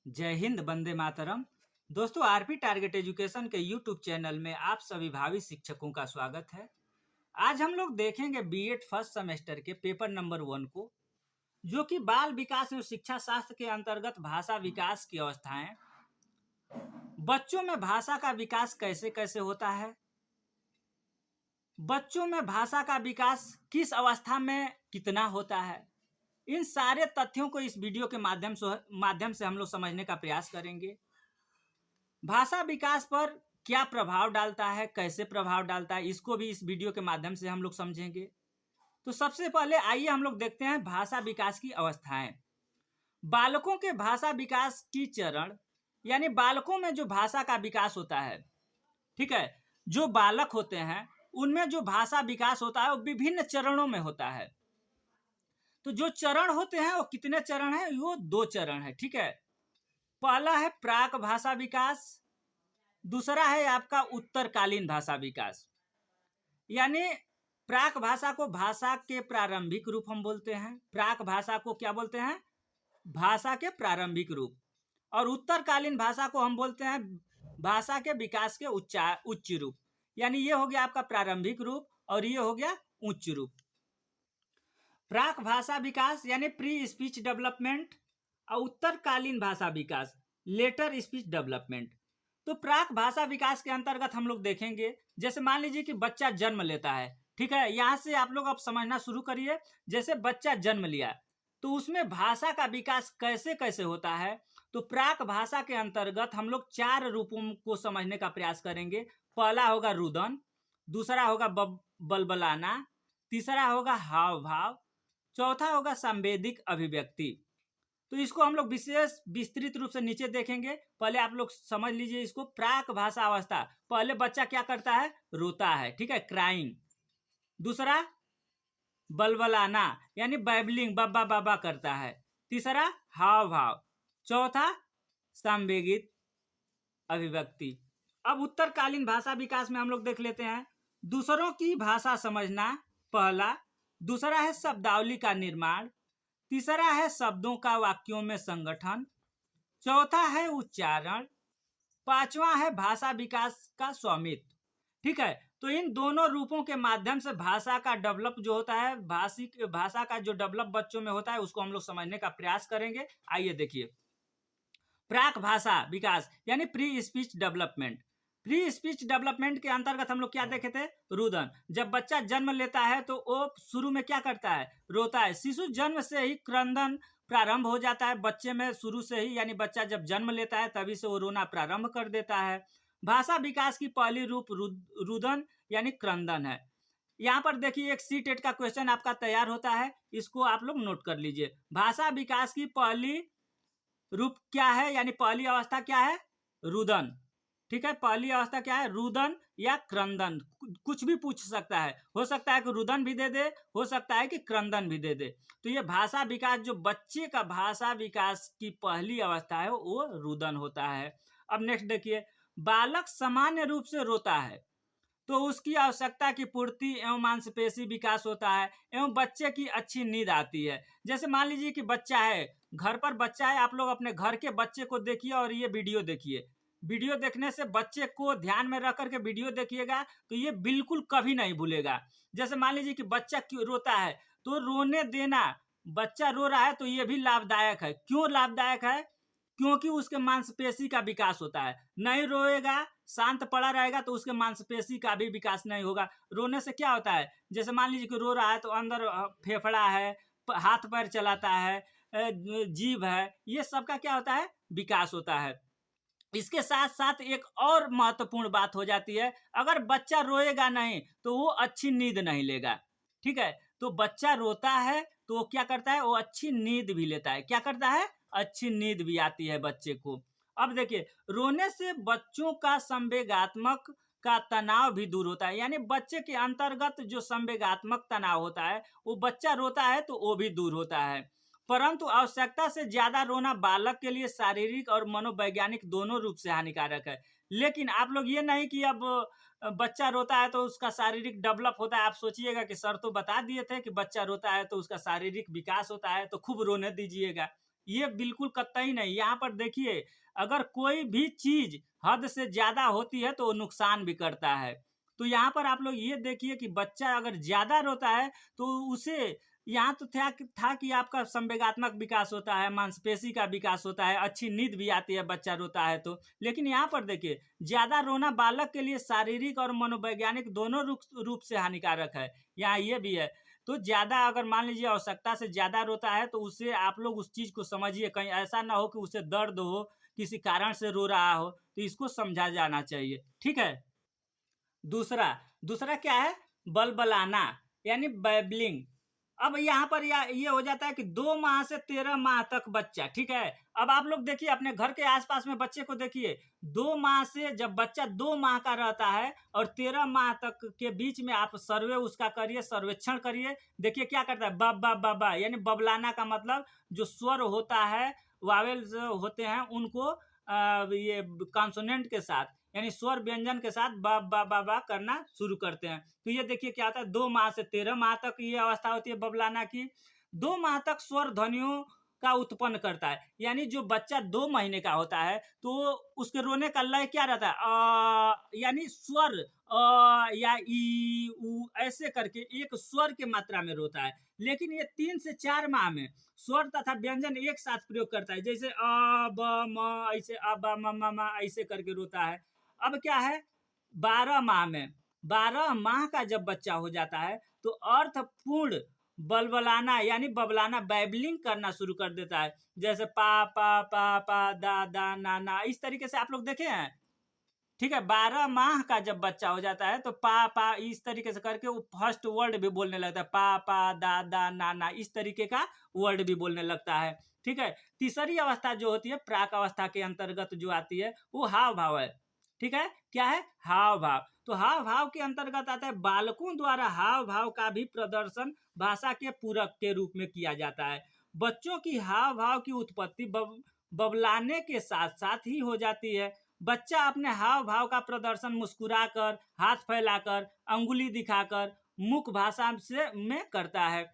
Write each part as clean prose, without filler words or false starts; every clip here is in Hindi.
जय हिंद, वंदे मातरम। दोस्तों, आरपी टारगेट एजुकेशन के यूट्यूब चैनल में आप सभी भावी शिक्षकों का स्वागत है। आज हम लोग देखेंगे बीएड फर्स्ट सेमेस्टर के पेपर नंबर 1 को, जो कि बाल विकास एवं शिक्षा शास्त्र के अंतर्गत भाषा विकास की अवस्थाएं। बच्चों में भाषा का विकास कैसे कैसे होता है, बच्चों में भाषा का विकास किस अवस्था में कितना होता है, इन सारे तथ्यों को इस वीडियो के माध्यम से हम लोग समझने का प्रयास करेंगे। भाषा विकास पर क्या प्रभाव डालता है, कैसे प्रभाव डालता है, इसको भी इस वीडियो के माध्यम से हम लोग समझेंगे। तो सबसे पहले आइए हम लोग देखते हैं भाषा विकास की अवस्थाएं। बालकों के भाषा विकास की चरण, यानी बालकों में जो भाषा का विकास होता है, ठीक है, जो बालक होते हैं उनमें जो भाषा विकास होता है वो विभिन्न चरणों में होता है। तो जो चरण होते हैं वो कितने चरण हैं? वो 2 चरण है, ठीक है। पहला है प्राक भाषा विकास, दूसरा है आपका उत्तरकालीन भाषा विकास। यानी प्राक भाषा को भाषा के प्रारंभिक रूप हम बोलते हैं। प्राक भाषा को क्या बोलते हैं? भाषा के प्रारंभिक रूप। और उत्तरकालीन भाषा को हम बोलते हैं भाषा के विकास के उच्च रूप। यानी ये हो गया आपका प्रारंभिक रूप और ये हो गया उच्च रूप। प्राक भाषा विकास यानी प्री स्पीच डेवलपमेंट और उत्तरकालीन भाषा विकास लेटर स्पीच डेवलपमेंट। तो प्राक भाषा विकास के अंतर्गत हम लोग देखेंगे, जैसे मान लीजिए कि बच्चा जन्म लेता है, ठीक है। यहां से आप लोग अब समझना शुरू करिए। जैसे बच्चा जन्म लिया तो उसमें भाषा का विकास कैसे कैसे होता है। तो प्राक भाषा के अंतर्गत हम लोग 4 रूपों को समझने का प्रयास करेंगे। पहला होगा रुदन, दूसरा होगा बलबलाना, तीसरा होगा हाव भाव, चौथा होगा संवेदिक अभिव्यक्ति। तो इसको हम लोग विस्तृत रूप से नीचे देखेंगे। पहले आप लोग समझ लीजिए इसको। प्राक भाषा अवस्था, पहले बच्चा क्या करता है? रोता है, ठीक है, क्राइंग। दूसरा बलबलाना यानी बैबलिंग, बब्बा बाबा करता है। तीसरा हाव भाव, चौथा संवेदित अभिव्यक्ति। अब उत्तरकालीन भाषा विकास में हम लोग देख लेते हैं। दूसरों की भाषा समझना पहला, दूसरा है शब्दावली का निर्माण, तीसरा है शब्दों का वाक्यों में संगठन, चौथा है उच्चारण, पांचवा है भाषा विकास का स्वामित्व, ठीक है। तो इन दोनों रूपों के माध्यम से भाषा का डेवलप जो होता है, भाषा का जो डेवलप बच्चों में होता है, उसको हम लोग समझने का प्रयास करेंगे। आइए देखिए, प्राक भाषा विकास यानी pre speech development. Pre speech development के अंतर्गत हम लोग क्या देखे थे? रुदन। जब बच्चा जन्म लेता है तो वो शुरू में क्या करता है? रोता है। शिशु जन्म से ही क्रंदन प्रारंभ हो जाता है बच्चे में, शुरू से ही। यानी बच्चा जब जन्म लेता है तभी से वो रोना प्रारंभ कर देता है। भाषा विकास की पहली रूप रुदन यानी क्रंदन है। यहाँ पर देखिए एक सी-टेट का क्वेश्चन आपका तैयार होता है, इसको आप लोग नोट कर लीजिए। भाषा विकास की पहली रूप क्या है, यानी पहली अवस्था क्या है? रुदन, ठीक है। पहली अवस्था क्या है? रुदन या क्रंदन, कुछ भी पूछ सकता है। हो सकता है कि रुदन भी दे दे, हो सकता है कि क्रंदन भी दे दे। तो ये भाषा विकास, जो बच्चे का भाषा विकास की पहली अवस्था है वो रुदन होता है। अब नेक्स्ट देखिए, बालक सामान्य रूप से रोता है तो उसकी आवश्यकता की पूर्ति एवं मांसपेशी विकास होता है एवं बच्चे की अच्छी नींद आती है। जैसे मान लीजिए कि बच्चा है, घर पर बच्चा है, आप लोग अपने घर के बच्चे को देखिए और ये वीडियो देखिए। वीडियो देखने से बच्चे को ध्यान में रख करके वीडियो देखिएगा तो ये बिल्कुल कभी नहीं भूलेगा। जैसे मान लीजिए कि बच्चा क्यों रोता है, तो रोने देना, बच्चा रो रहा है तो ये भी लाभदायक है। क्यों लाभदायक है? क्योंकि उसके मांसपेशी का विकास होता है। नहीं रोएगा, शांत पड़ा रहेगा तो उसके मांसपेशी का भी विकास नहीं होगा। रोने से क्या होता है? जैसे मान लीजिए कि रो रहा है तो अंदर फेफड़ा है, हाथ पैर चलाता है, जीभ है, ये सबका क्या होता है? विकास होता है। इसके साथ साथ एक और महत्वपूर्ण बात हो जाती है, अगर बच्चा रोएगा नहीं तो वो अच्छी नींद नहीं लेगा, ठीक है। तो बच्चा रोता है तो वो क्या करता है? वो अच्छी नींद भी लेता है। क्या करता है? अच्छी नींद भी आती है बच्चे को। अब देखिए, रोने से बच्चों का संवेगात्मक का तनाव भी दूर होता है। यानी बच्चे के अंतर्गत जो संवेगात्मक तनाव होता है, वो बच्चा रोता है तो वो भी दूर होता है। परंतु आवश्यकता से ज्यादा रोना बालक के लिए शारीरिक और मनोवैज्ञानिक दोनों रूप से हानिकारक है। लेकिन आप लोग ये नहीं कि अब बच्चा रोता है तो उसका शारीरिक डेवलप होता है। आप सोचिएगा कि सर तो बता दिए थे कि बच्चा रोता है तो उसका शारीरिक विकास होता है तो खूब रोने दीजिएगा, ये बिल्कुल कतई नहीं। यहाँ पर देखिए, अगर कोई भी चीज हद से ज्यादा होती है तो वो नुकसान भी करता है। तो यहाँ पर आप लोग ये देखिए कि बच्चा अगर ज्यादा रोता है तो उसे, यहाँ तो था कि आपका संवेगात्मक विकास होता है, मांसपेशी का विकास होता है, अच्छी नींद भी आती है बच्चा रोता है तो। लेकिन यहाँ पर देखिए, ज्यादा रोना बालक के लिए शारीरिक और मनोवैज्ञानिक दोनों रूप से हानिकारक है। यहाँ ये भी है। तो ज्यादा अगर मान लीजिए आवश्यकता से ज्यादा रोता है तो उससे आप लोग उस चीज को समझिए, कहीं ऐसा ना हो कि उसे दर्द हो, किसी कारण से रो रहा हो, तो इसको समझा जाना चाहिए। ठीक है। दूसरा दूसरा क्या है? बलबलाना, यानी बैबलिंग। अब यहाँ पर ये हो जाता है कि 2 माह से 13 माह तक बच्चा, ठीक है। अब आप लोग देखिए अपने घर के आसपास में बच्चे को देखिए, 2 माह से जब बच्चा 2 माह का रहता है और 13 माह तक के बीच में आप सर्वे उसका करिए, सर्वेक्षण करिए। देखिए क्या करता है, बब्बा बब्बा, यानी बबलाना का मतलब जो स्वर होता है, वावेल्स होते हैं उनको ये कॉन्सोनेंट के साथ, यानी स्वर व्यंजन के साथ बा बा बा बा करना शुरू करते हैं। तो ये देखिए क्या होता है, 2 माह से 13 माह तक ये अवस्था होती है बबलाना की। 2 माह तक स्वर ध्वनियों का उत्पन्न करता है। यानी जो बच्चा 2 महीने का होता है तो उसके रोने का लय क्या रहता है, यानी स्वर या ई उ ऐसे करके एक स्वर के मात्रा में रोता है। लेकिन ये 3 से 4 माह में स्वर तथा व्यंजन एक साथ प्रयोग करता है, जैसे अ ब म, ऐसे अ ब म म ऐसे करके रोता है। अब क्या है, 12 माह में, 12 माह का जब बच्चा हो जाता है तो अर्थपूर्ण बलबलाना यानी बबलाना, बैबलिंग करना शुरू कर देता है। जैसे पा दा दा ना ना, इस तरीके से आप लोग देखे हैं। ठीक है। 12 माह का जब बच्चा हो जाता है तो पा इस तरीके से करके वो फर्स्ट वर्ड भी बोलने लगता है, पा दा दा ना ना, इस तरीके का वर्ड भी बोलने लगता है। ठीक है। तीसरी अवस्था जो होती है प्राक अवस्था के अंतर्गत जो आती है वो हाव भाव है। ठीक है। क्या है? हाव भाव। तो हाव भाव के अंतर्गत आता है बालकों द्वारा हाव भाव का भी प्रदर्शन भाषा के पूरक के रूप में किया जाता है। बच्चों की हाव भाव की उत्पत्ति बबलाने के साथ साथ ही हो जाती है। बच्चा अपने हाव भाव का प्रदर्शन मुस्कुराकर, हाथ फैलाकर, अंगुली दिखाकर, मुख भाषा से में करता है।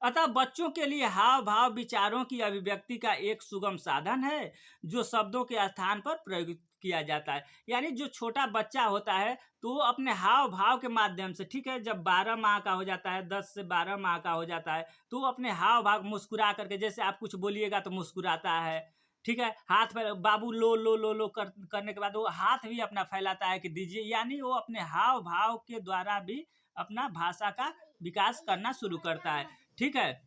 अतः बच्चों के लिए हाव भाव विचारों की अभिव्यक्ति का एक सुगम साधन है जो शब्दों के स्थान पर प्रयोग किया जाता है। यानी जो छोटा बच्चा होता है तो वो अपने हाव भाव के माध्यम से, ठीक है, जब 12 माह का हो जाता है, 10 से 12 माह का हो जाता है तो वो अपने हाव भाव मुस्कुरा करके, जैसे आप कुछ बोलिएगा तो मुस्कुराता है। ठीक है। हाथ फैला, बाबू लो करने के बाद वो हाथ भी अपना फैलाता है कि दीजिए, यानी वो अपने हाव भाव के द्वारा भी अपना भाषा का विकास करना शुरू करता है। ठीक है।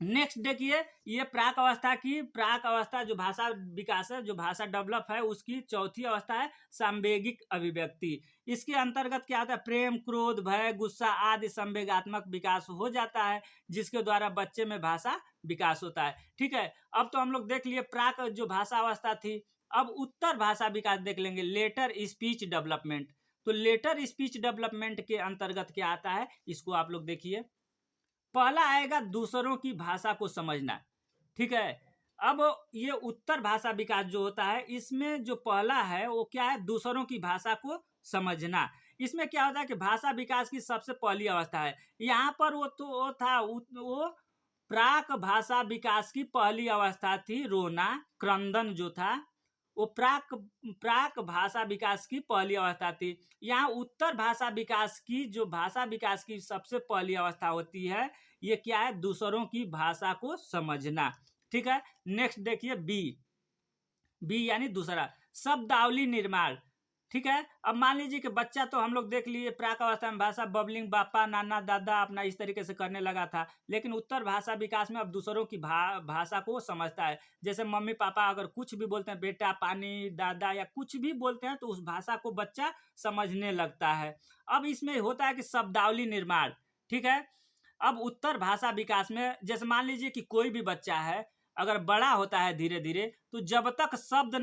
नेक्स्ट देखिए, ये प्राक अवस्था जो भाषा विकास है, जो भाषा डेवलप है, उसकी चौथी अवस्था है सांवेगिक अभिव्यक्ति। इसके अंतर्गत क्या होता है, प्रेम, क्रोध, भय, गुस्सा आदि संवेगात्मक विकास हो जाता है जिसके द्वारा बच्चे में भाषा विकास होता है। ठीक है। अब तो हम लोग देख लिए प्राक जो भाषा अवस्था थी। अब उत्तर भाषा विकास देख लेंगे, लेटर स्पीच डेवलपमेंट। तो लेटर स्पीच डेवलपमेंट के अंतर्गत क्या आता है, इसको आप लोग देखिए। पहला आएगा दूसरों की भाषा को समझना। ठीक है। अब ये उत्तर भाषा विकास जो होता है, इसमें जो पहला है वो क्या है, दूसरों की भाषा को समझना। इसमें क्या होता है कि भाषा विकास की सबसे पहली अवस्था है। यहाँ पर वो प्राक भाषा विकास की पहली अवस्था थी, रोना, क्रंदन जो था वो प्राक प्राक भाषा विकास की पहली अवस्था थी। यहाँ उत्तर भाषा विकास की, जो भाषा विकास की सबसे पहली अवस्था होती है, ये क्या है, दूसरों की भाषा को समझना। ठीक है। नेक्स्ट देखिए, बी यानी दूसरा, शब्दावली निर्माण। ठीक है। अब मान लीजिए कि बच्चा, तो हम लोग देख लिए प्राक अवस्था में भाषा बबलिंग, बापा, नाना, दादा अपना इस तरीके से करने लगा था। लेकिन उत्तर भाषा विकास में अब दूसरों की भाषा को समझता है। जैसे मम्मी पापा अगर कुछ भी बोलते हैं, बेटा, पानी, दादा, या कुछ भी बोलते हैं, तो उस भाषा को बच्चा समझने लगता है। अब इसमें होता है कि शब्दावली निर्माण। ठीक है। अब उत्तर भाषा विकास में, जैसे मान लीजिए कि कोई भी बच्चा है, अगर बड़ा होता है धीरे धीरे, तो जब तक शब्द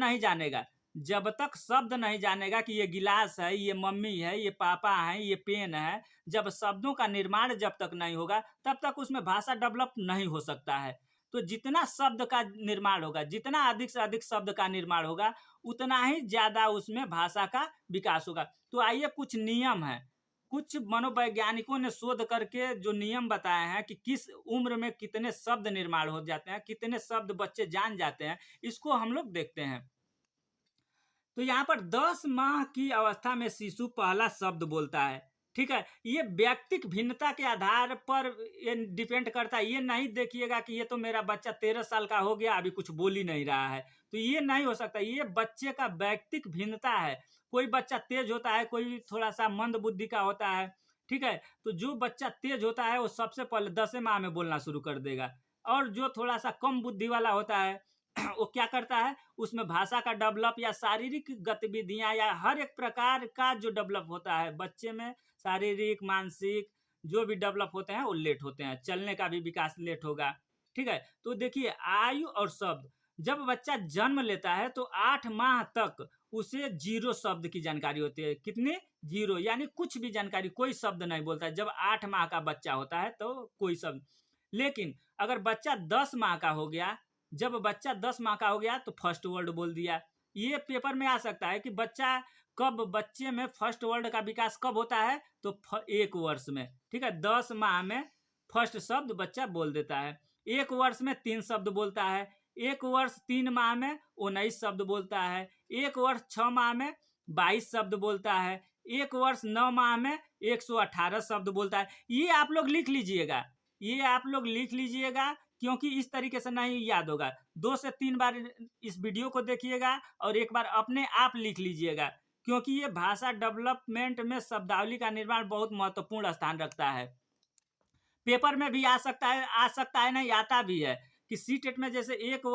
नहीं जानेगा कि ये गिलास है, ये मम्मी है, ये पापा है, ये पेन है, जब शब्दों का निर्माण जब तक नहीं होगा तब तक उसमें भाषा डेवलप नहीं हो सकता है। तो जितना शब्द का निर्माण होगा, जितना अधिक से अधिक शब्द का निर्माण होगा, उतना ही ज्यादा उसमें भाषा का विकास होगा। तो आइए कुछ नियम है, कुछ मनोवैज्ञानिकों ने शोध करके जो नियम बताए हैं कि किस उम्र में कितने शब्द निर्माण हो जाते हैं, कितने शब्द बच्चे जान जाते हैं, इसको हम लोग देखते हैं। तो यहाँ पर 10 माह की अवस्था में शिशु पहला शब्द बोलता है। ठीक है, ये व्यक्तिक भिन्नता के आधार पर ये डिपेंड करता है। ये नहीं देखिएगा कि ये तो मेरा बच्चा 13 साल का हो गया, अभी कुछ बोल ही नहीं रहा है, तो ये नहीं हो सकता। ये बच्चे का व्यक्तिक भिन्नता है। कोई बच्चा तेज होता है, कोई थोड़ा सा मंद बुद्धि का होता है। ठीक है, तो जो बच्चा तेज होता है वो सबसे पहले 10 माह में बोलना शुरू कर देगा, और जो थोड़ा सा कम बुद्धि वाला होता है वो क्या करता है, उसमें भाषा का डेवलप या शारीरिक गतिविधियां या हर एक प्रकार का जो डेवलप होता है बच्चे में, शारीरिक मानसिक जो भी डेवलप होते हैं वो लेट होते हैं, चलने का भी विकास लेट होगा। ठीक है, तो देखिए आयु और शब्द, जब बच्चा जन्म लेता है तो 8 माह तक उसे 0 शब्द की जानकारी होती है। कितनी? 0, यानी कुछ भी जानकारी, कोई शब्द नहीं बोलता है जब 8 माह का बच्चा होता है, तो कोई शब्द। लेकिन अगर बच्चा 10 माह का हो गया, जब बच्चा 10 माह का हो गया तो फर्स्ट वर्ड बोल दिया। ये पेपर में आ सकता है कि बच्चे में फर्स्ट वर्ड का विकास कब होता है, तो 1 वर्ष में। ठीक है, 10 माह में फर्स्ट शब्द बच्चा बोल देता है। 1 वर्ष में 3 शब्द बोलता है। 1 वर्ष 3 माह में 19 शब्द बोलता है। 1 वर्ष 6 माह में 22 शब्द बोलता है। 1 वर्ष 9 माह में 118 शब्द बोलता है। ये आप लोग लिख लीजिएगा, ये आप लोग लिख लीजिएगा, क्योंकि इस तरीके से नहीं याद होगा। 2 से 3 बार इस वीडियो को देखिएगा और एक बार अपने आप लिख लीजिएगा, क्योंकि ये भाषा डेवलपमेंट में शब्दावली का निर्माण बहुत महत्वपूर्ण स्थान रखता है। पेपर में भी आ सकता है, नहीं आता भी है कि सीटेट में जैसे 1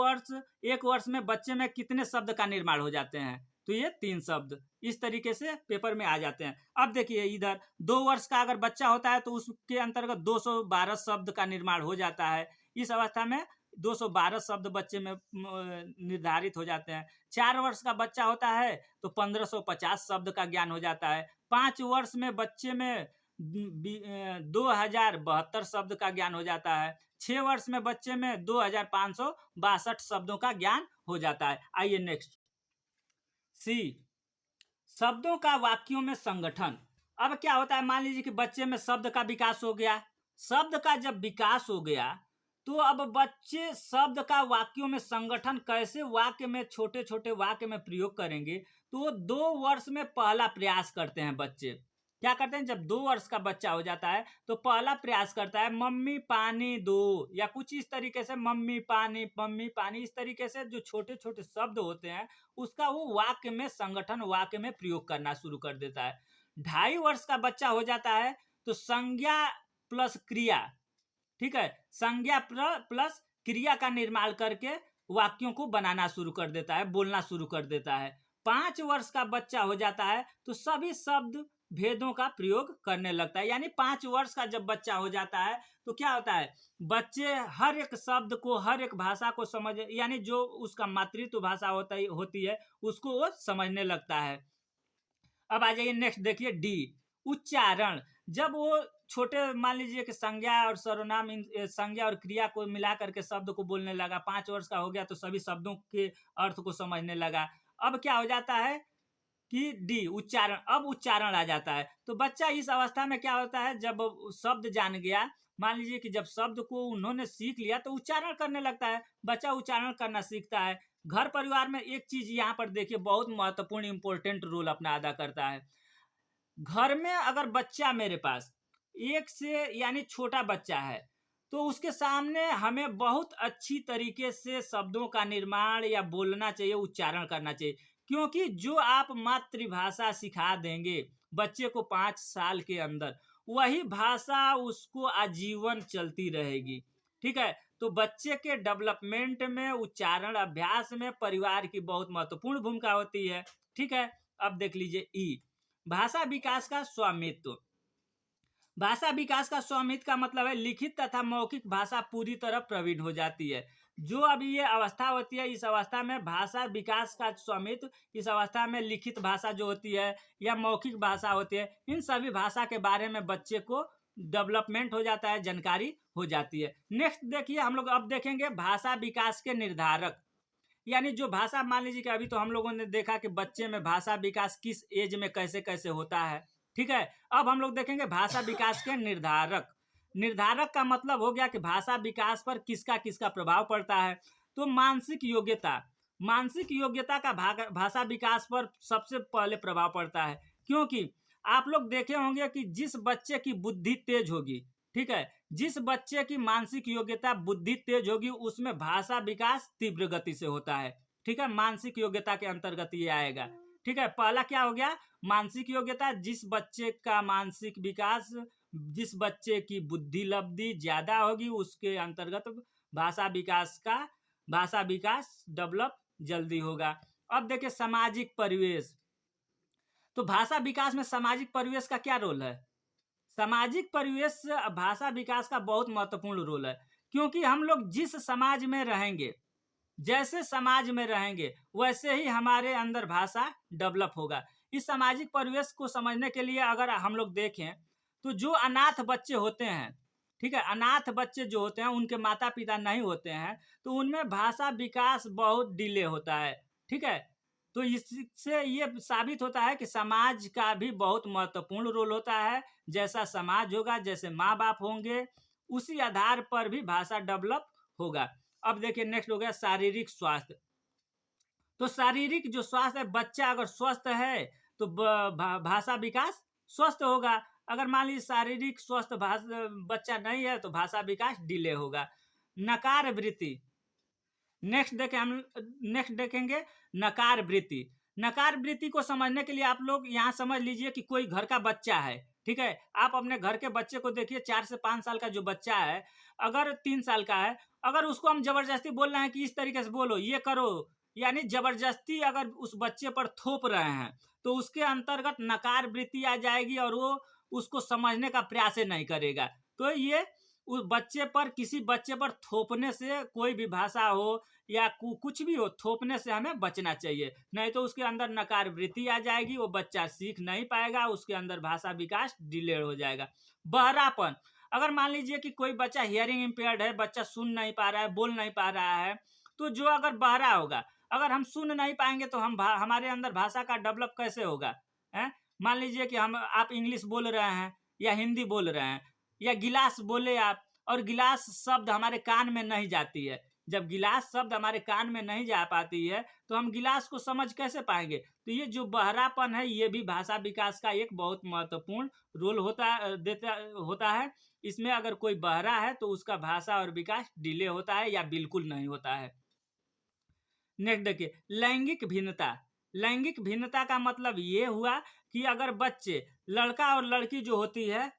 वर्ष में बच्चे में कितने शब्द का निर्माण हो जाते हैं, तो ये 3 शब्द इस तरीके से पेपर में आ जाते हैं। अब देखिए इधर 2 वर्ष का अगर बच्चा होता है तो उसके अंतर्गत 212 शब्द का निर्माण हो जाता है। इस अवस्था में 212 शब्द बच्चे में निर्धारित हो जाते हैं। 4 वर्ष का बच्चा होता है तो 1550 शब्द का ज्ञान हो जाता है। 5 वर्ष में बच्चे में 2072 शब्द का ज्ञान हो जाता है। 6 वर्ष में बच्चे में 2562 शब्दों का ज्ञान हो जाता है। आइए नेक्स्ट, सी, शब्दों का वाक्यों में संगठन। अब क्या होता है, मान लीजिए कि बच्चे में शब्द का विकास हो गया। शब्द का जब विकास हो गया तो अब बच्चे शब्द का वाक्यों में संगठन कैसे वाक्य में, छोटे छोटे वाक्य में प्रयोग करेंगे, तो वो 2 वर्ष में पहला प्रयास करते हैं बच्चे। क्या करते हैं, जब 2 वर्ष का बच्चा हो जाता है तो पहला प्रयास करता है मम्मी पानी दो, या कुछ इस तरीके से मम्मी पानी, इस तरीके से जो छोटे छोटे शब्द होते हैं उसका वो वाक्य में संगठन, वाक्य में प्रयोग करना शुरू कर देता है। 2.5 वर्ष का बच्चा हो जाता है तो संज्ञा प्लस क्रिया, ठीक है, संज्ञा प्लस क्रिया का निर्माण करके वाक्यों को बनाना शुरू कर देता है, बोलना शुरू कर देता है। 5 वर्ष का बच्चा हो जाता है तो सभी शब्द भेदों का प्रयोग करने लगता है। यानी 5 वर्ष का जब बच्चा हो जाता है तो क्या होता है, बच्चे हर एक शब्द को, हर एक भाषा को समझ, यानी जो उसका मातृत्व भाषा होती है उसको वो समझने लगता है। अब आ जाइए नेक्स्ट, देखिए डी, उच्चारण। जब वो छोटे, मान लीजिए कि संज्ञा और सर्वनाम, संज्ञा और क्रिया को मिला करके शब्द को बोलने लगा, 5 वर्ष का हो गया तो सभी शब्दों के अर्थ को समझने लगा। अब क्या हो जाता है कि डी, उच्चारण। अब उच्चारण आ जाता है। तो बच्चा इस अवस्था में क्या होता है, जब शब्द जान गया, मान लीजिए कि जब शब्द को उन्होंने सीख लिया तो उच्चारण करने लगता है। बच्चा उच्चारण करना सीखता है। घर परिवार में एक चीज यहाँ पर देखिए बहुत महत्वपूर्ण इंपॉर्टेंट रोल अपना अदा करता है। घर में अगर बच्चा मेरे पास 1 से यानी छोटा बच्चा है तो उसके सामने हमें बहुत अच्छी तरीके से शब्दों का निर्माण या बोलना चाहिए, उच्चारण करना चाहिए, क्योंकि जो आप मातृभाषा सिखा देंगे बच्चे को 5 साल के अंदर, वही भाषा उसको आजीवन चलती रहेगी। ठीक है, तो बच्चे के डेवलपमेंट में, उच्चारण अभ्यास में परिवार की बहुत महत्वपूर्ण भूमिका होती है। ठीक है, अब देख लीजिए ई, भाषा विकास का स्वामित्व। भाषा विकास का स्वामित्व का मतलब है लिखित तथा मौखिक भाषा पूरी तरह प्रवीण हो जाती है। जो अभी ये अवस्था होती है, इस अवस्था में भाषा विकास का स्वामित्व, इस अवस्था में लिखित भाषा जो होती है या मौखिक भाषा होती है, इन सभी भाषा के बारे में बच्चे को डेवलपमेंट हो जाता है, जानकारी हो जाती है। नेक्स्ट देखिए, हम लोग अब देखेंगे भाषा विकास के निर्धारक, यानी जो भाषा, मान लीजिए कि अभी तो हम लोगों ने देखा कि बच्चे में भाषा विकास किस एज में कैसे कैसे होता है। ठीक है। अब हम लोग देखेंगे भाषा विकास के निर्धारक। निर्धारक का मतलब हो गया कि भाषा विकास पर किसका किसका प्रभाव पड़ता है। तो मानसिक योग्यता, मानसिक योग्यता का भाषा विकास पर सबसे पहले प्रभाव पड़ता है, क्योंकि आप लोग देखे होंगे कि जिस बच्चे की बुद्धि तेज होगी, ठीक है, जिस बच्चे की मानसिक योग्यता बुद्धि तेज होगी उसमें भाषा विकास तीव्र गति से होता है। ठीक है, मानसिक योग्यता के अंतर्गत ये आएगा। ठीक है, पहला क्या हो गया, मानसिक योग्यता, जिस बच्चे का मानसिक विकास, जिस बच्चे की बुद्धि लब्धि ज्यादा होगी उसके अंतर्गत भाषा विकास डेवलप जल्दी होगा। अब देखिए सामाजिक परिवेश, तो भाषा विकास में सामाजिक परिवेश का क्या रोल है। सामाजिक परिवेश भाषा विकास का बहुत महत्वपूर्ण रोल है, क्योंकि हम लोग जिस समाज में रहेंगे, जैसे समाज में रहेंगे वैसे ही हमारे अंदर भाषा डेवलप होगा। इस सामाजिक परिवेश को समझने के लिए अगर हम लोग देखें तो जो अनाथ बच्चे होते हैं, ठीक है, अनाथ बच्चे जो होते हैं उनके माता पिता नहीं होते हैं, तो उनमें भाषा विकास बहुत डिले होता है। ठीक है, तो इससे ये साबित होता है कि समाज का भी बहुत महत्वपूर्ण रोल होता है। जैसा समाज होगा, जैसे माँ बाप होंगे, उसी आधार पर भी भाषा डेवलप होगा। अब देखिए नेक्स्ट हो गया शारीरिक स्वास्थ्य। तो शारीरिक जो स्वास्थ्य है, बच्चा अगर स्वस्थ है तो भाषा विकास स्वस्थ होगा। अगर मान लीजिए शारीरिक स्वस्थ बच्चा नहीं है तो भाषा विकास डिले होगा। नकार वृत्ति, नेक्स्ट देखेंगे नकार वृत्ति। नकार वृत्ति को समझने के लिए आप लोग यहाँ समझ लीजिए कि कोई घर का बच्चा है, ठीक है, आप अपने घर के बच्चे को देखिए, 4 से 5 साल का जो बच्चा है, अगर 3 साल का है, अगर उसको हम जबरदस्ती बोल रहे हैं कि इस तरीके से बोलो, ये करो, यानी जबरदस्ती अगर उस बच्चे पर थोप रहे हैं तो उसके अंतर्गत नकार वृत्ति आ जाएगी और वो उसको समझने का प्रयास नहीं करेगा। तो ये उस बच्चे पर, किसी बच्चे पर थोपने से, कोई भी भाषा हो या कुछ भी हो, थोपने से हमें बचना चाहिए, नहीं तो उसके अंदर नकार वृत्ति आ जाएगी, वो बच्चा सीख नहीं पाएगा, उसके अंदर भाषा विकास डिले हो जाएगा। बहरापन, अगर मान लीजिए कि कोई बच्चा हियरिंग इम्पेयर्ड है, बच्चा सुन नहीं पा रहा है, बोल नहीं पा रहा है, तो जो अगर बहरा होगा, अगर हम सुन नहीं पाएंगे तो हमारे अंदर भाषा का डेवलप कैसे होगा है? मान लीजिए कि आप इंग्लिश बोल रहे हैं या हिंदी बोल रहे हैं या गिलास बोले आप, और गिलास शब्द हमारे कान में नहीं जाती है, जब गिलास शब्द हमारे कान में नहीं जा पाती है तो हम गिलास को समझ कैसे पाएंगे। तो ये जो बहरापन है ये भी भाषा विकास का एक बहुत महत्वपूर्ण रोल होता है। इसमें अगर कोई बहरा है तो उसका भाषा और विकास डिले होता है या बिल्कुल नहीं होता है। नेक्स्ट देखिए लैंगिक भिन्नता। लैंगिक भिन्नता का मतलब ये हुआ कि अगर बच्चे, लड़का और लड़की जो होती है,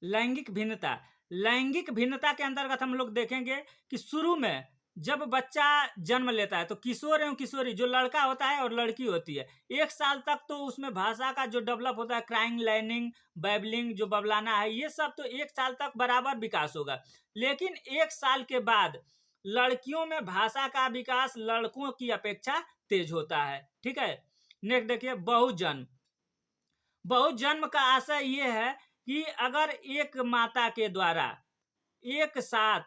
लैंगिक भिन्नता के अंतर्गत हम लोग देखेंगे कि शुरू में जब बच्चा जन्म लेता है तो किशोर एवं किशोरी, जो लड़का होता है और लड़की होती है, 1 साल तक तो उसमें भाषा का जो डेवलप होता है, क्राइंग, लाइनिंग, बैबलिंग, जो बबलाना है, ये सब तो 1 साल तक बराबर विकास होगा। लेकिन 1 साल के बाद लड़कियों में भाषा का विकास लड़कों की अपेक्षा तेज होता है। ठीक है, नेक्स्ट देखिए बहुजन्म। बहुजन्म का आशय ये है कि अगर एक माता के द्वारा एक साथ,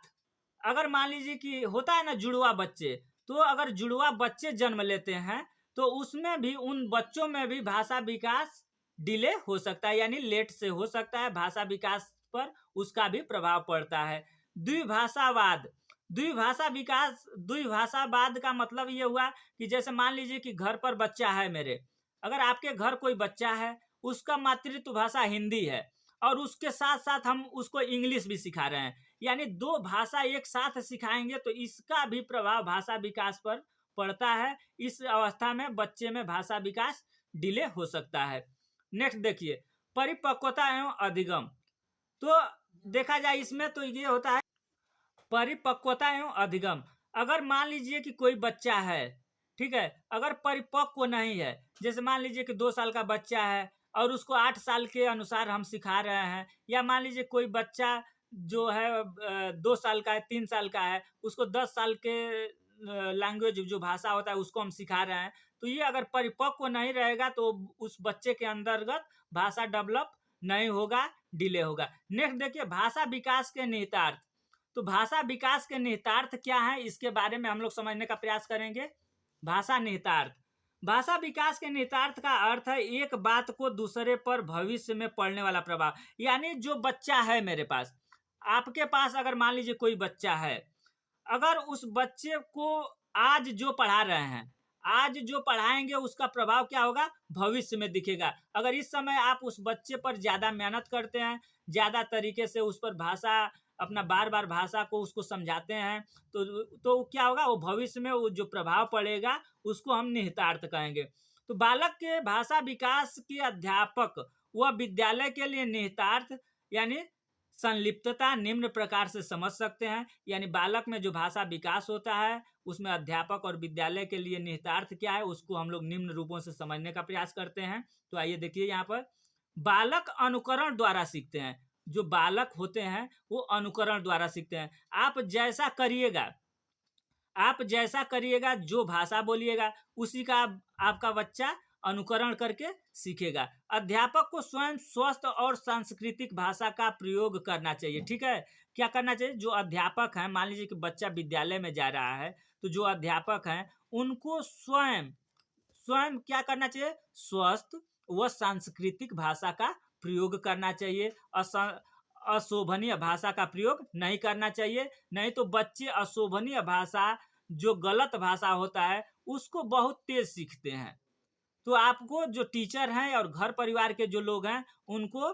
अगर मान लीजिए कि होता है ना जुड़वा बच्चे, तो अगर जुड़वा बच्चे जन्म लेते हैं तो उसमें भी, उन बच्चों में भी भाषा विकास डिले हो सकता है, यानी लेट से हो सकता है, भाषा विकास पर उसका भी प्रभाव पड़ता है। द्विभाषावाद। द्विभाषावाद का मतलब ये हुआ कि जैसे मान लीजिए कि घर पर बच्चा है मेरे, अगर आपके घर कोई बच्चा है, उसका मातृत्व भाषा हिंदी है और उसके साथ साथ हम उसको इंग्लिश भी सिखा रहे हैं, यानी 2 भाषा एक साथ सिखाएंगे तो इसका भी प्रभाव भाषा विकास पर पड़ता है। इस अवस्था में बच्चे में भाषा विकास डिले हो सकता है। नेक्स्ट देखिए परिपक्वता एवं अधिगम। तो देखा जाए इसमें तो ये होता है परिपक्वता एवं अधिगम। अगर मान लीजिए कि कोई बच्चा है, ठीक है, अगर परिपक्व नहीं है, जैसे मान लीजिए कि 2 साल का बच्चा है और उसको 8 साल के अनुसार हम सिखा रहे हैं, या मान लीजिए कोई बच्चा जो है 2 साल का है, 3 साल का है, उसको 10 साल के लैंग्वेज जो भाषा होता है उसको हम सिखा रहे हैं, तो ये अगर परिपक्व नहीं रहेगा तो उस बच्चे के अंतर्गत भाषा डेवलप नहीं होगा, डिले होगा। नेक्स्ट देखिए भाषा विकास के निहितार्थ। तो भाषा विकास के निहितार्थ क्या है, इसके बारे में हम लोग समझने का प्रयास करेंगे। भाषा निहितार्थ, भाषा विकास के निहितार्थ का अर्थ है एक बात को दूसरे पर भविष्य में पड़ने वाला प्रभाव। यानी जो बच्चा है मेरे पास, आपके पास अगर मान लीजिए कोई बच्चा है, अगर उस बच्चे को आज जो पढ़ा रहे हैं, आज जो पढ़ाएंगे उसका प्रभाव क्या होगा, भविष्य में दिखेगा। अगर इस समय आप उस बच्चे पर ज़्यादा मेहनत करते हैं, ज़्यादा तरीके से उस पर भाषा अपना बार बार भाषा को उसको समझाते हैं, तो क्या होगा, वो भविष्य में वो जो प्रभाव पड़ेगा उसको हम निहितार्थ कहेंगे। तो बालक के भाषा विकास के अध्यापक वह विद्यालय के लिए निहितार्थ यानी संलिप्तता निम्न प्रकार से समझ सकते हैं। यानी बालक में जो भाषा विकास होता है उसमें अध्यापक और विद्यालय के लिए निहितार्थ क्या है उसको हम लोग निम्न रूपों से समझने का प्रयास करते हैं। तो आइए देखिए यहाँ पर, बालक अनुकरण द्वारा सीखते हैं। जो बालक होते हैं वो अनुकरण द्वारा सीखते हैं। आप जैसा करिएगा, जो भाषा बोलिएगा उसी का आपका बच्चा अनुकरण करके सीखेगा। अध्यापक को स्वयं स्वस्थ और सांस्कृतिक भाषा का प्रयोग करना चाहिए। ठीक है, क्या करना चाहिए, जो अध्यापक हैं, मान लीजिए कि बच्चा विद्यालय में जा रहा है, तो जो अध्यापक हैं उनको स्वयं क्या करना चाहिए, स्वस्थ व सांस्कृतिक भाषा का प्रयोग करना चाहिए। अशोभनीय भाषा का प्रयोग नहीं करना चाहिए। नहीं तो बच्चे अशोभनीय भाषा, जो गलत भाषा होता है, उसको बहुत तेज सीखते हैं। तो आपको जो टीचर हैं और घर परिवार के जो लोग हैं उनको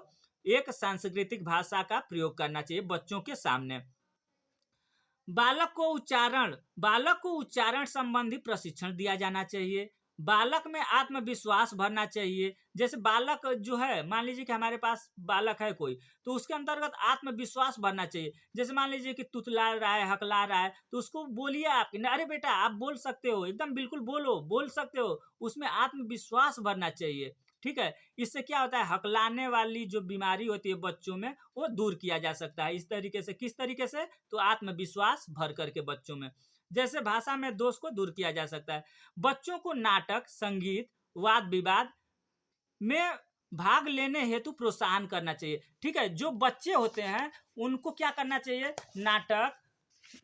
एक सांस्कृतिक भाषा का प्रयोग करना चाहिए बच्चों के सामने। बालक को उच्चारण संबंधी प्रशिक्षण दिया जाना चाहिए। बालक में आत्मविश्वास भरना चाहिए। जैसे बालक जो है, मान लीजिए कि हमारे पास बालक है कोई, तो उसके अंतर्गत आत्मविश्वास भरना चाहिए। जैसे मान लीजिए कि तुतला रहा है, हकला रहा है, तो उसको बोलिए आप, अरे बेटा आप बोल सकते हो, एकदम बिल्कुल बोल सकते हो। उसमें आत्मविश्वास भरना चाहिए। ठीक है, इससे क्या होता है, हकलाने वाली जो बीमारी होती है बच्चों में वो दूर किया जा सकता है। इस तरीके से, किस तरीके से, तो आत्मविश्वास भर करके बच्चों में। जैसे भाषा में दोष को दूर किया जा सकता है। बच्चों को नाटक, संगीत, वाद विवाद में भाग लेने हेतु प्रोत्साहन करना चाहिए। ठीक है, जो बच्चे होते हैं उनको क्या करना चाहिए,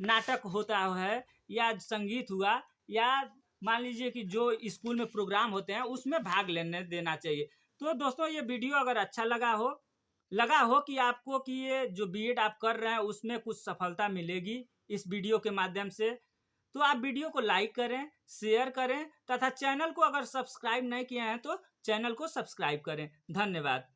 नाटक होता है या संगीत हुआ, या मान लीजिए कि जो स्कूल में प्रोग्राम होते हैं उसमें भाग लेने देना चाहिए। तो दोस्तों, ये वीडियो अगर अच्छा लगा हो कि आपको कि ये जो बीएड आप कर रहे हैं उसमें कुछ सफलता मिलेगी इस वीडियो के माध्यम से, तो आप वीडियो को लाइक करें, शेयर करें तथा चैनल को अगर सब्सक्राइब नहीं किए हैं तो चैनल को सब्सक्राइब करें। धन्यवाद।